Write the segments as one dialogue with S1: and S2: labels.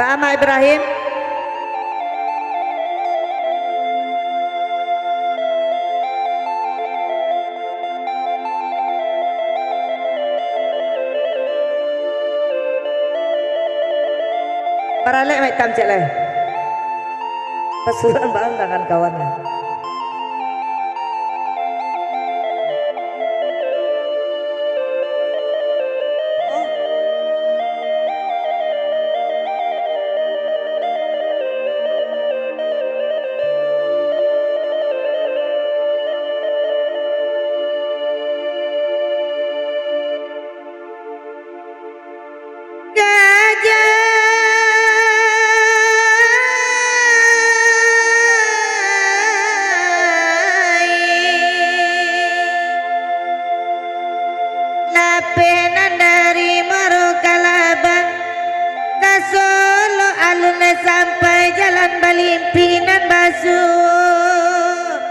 S1: Pak Ahmad Ibrahim. Paralek mai tam cek lai. Pasuran bang tangan kawannya.
S2: Sampai jalan Balimpinan basuh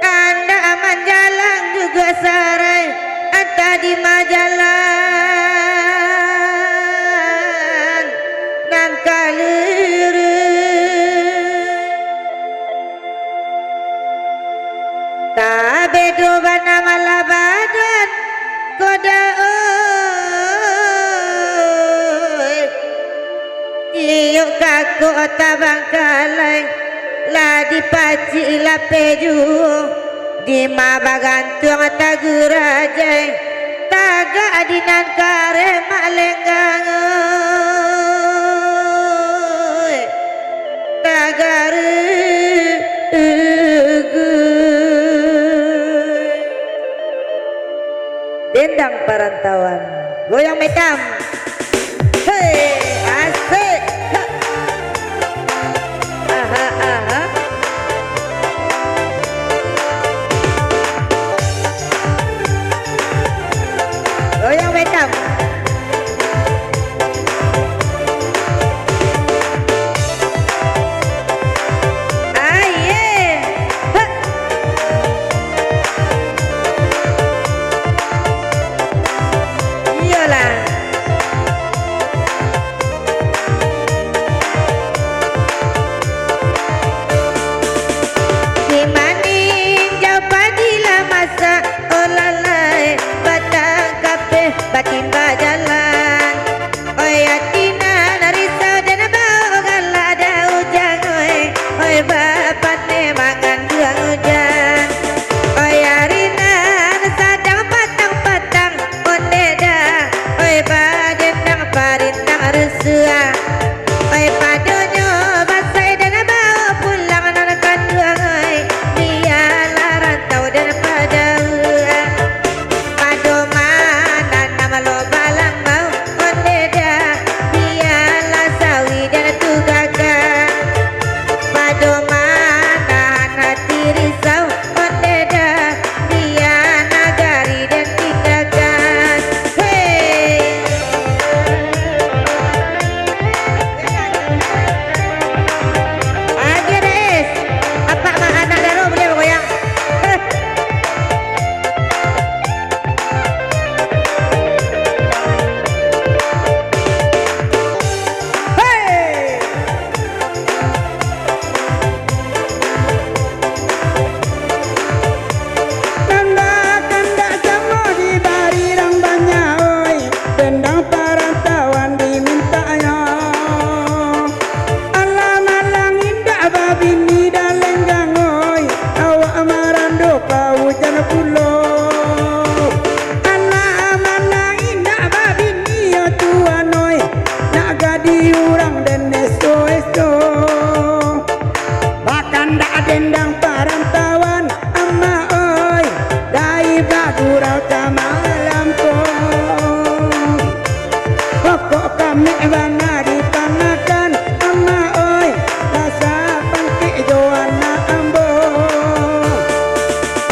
S2: Anda aman jalan juga sarai Anta di majalan Nan kaliru Tabedo bana malabadan Koda Yuk kaku tabang kalai La dipaci la peju Di mabagantung tagurajai Taga adinan kare malenggang Tagaru
S1: Dendang Perantauan. Goyang metam. Hei, asik. Aha, aha. Goyang metam.
S2: Batimba jalan Oi atina narisa dan bau gala ada hujan Oi bapak ne makan dua hujan Oi arina sadang patang-patang ondeda Oi badendang parintang resua Oi padonyo basai dan bau pulang nanakan dua dia larantau dan pada
S3: Dendang Perantauan amma oi dai bagurau malam ko pokok kami bana dipangakan amma oi rasa pangke joana ambo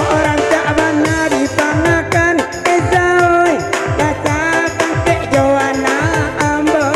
S3: orang tak bana dipangakan eza oi rasa pangke joana ambo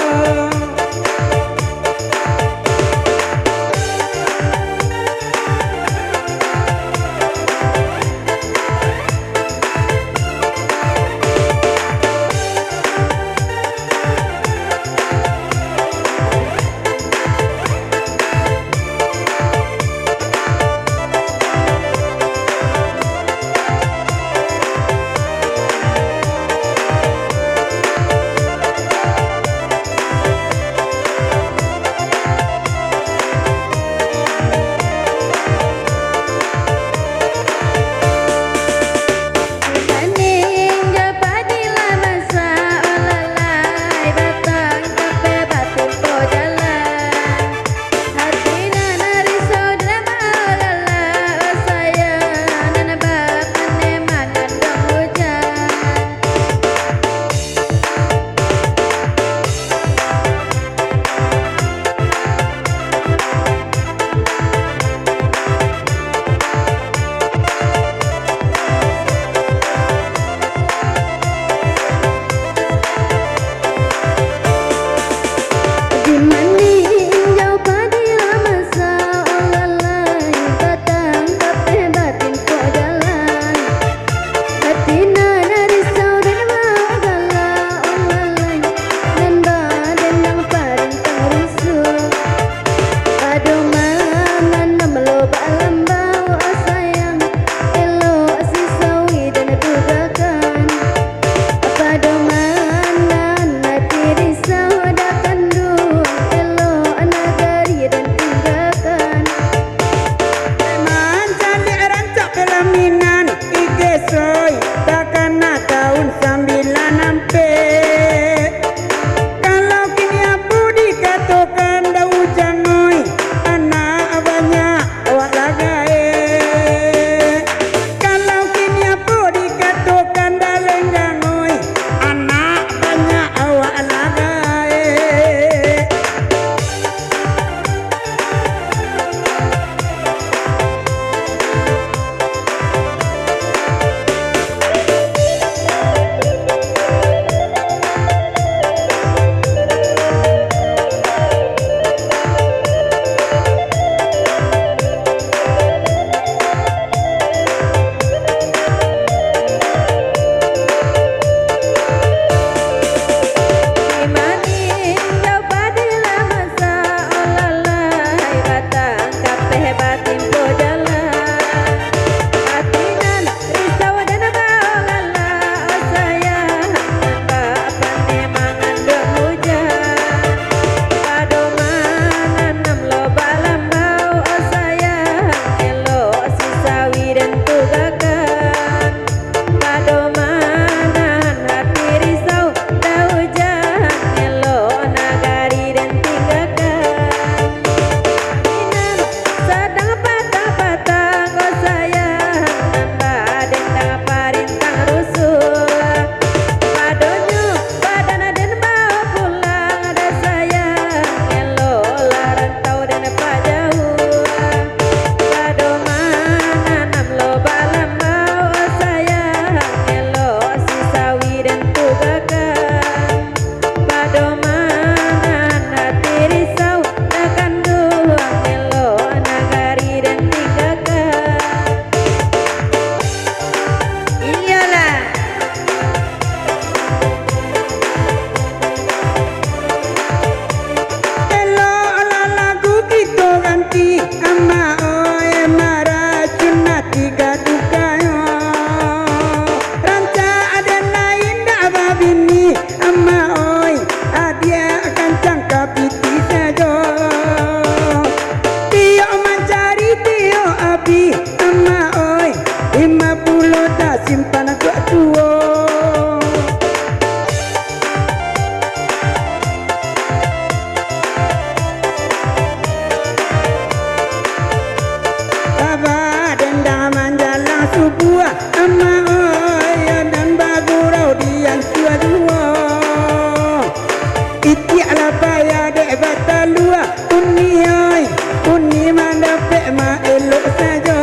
S3: ma elok saja.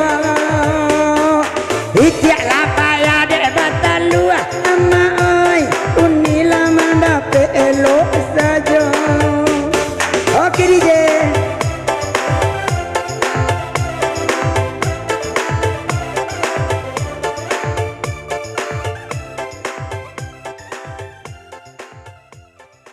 S3: Ijak payah dek batalu ama oi unilah mandap elok saja.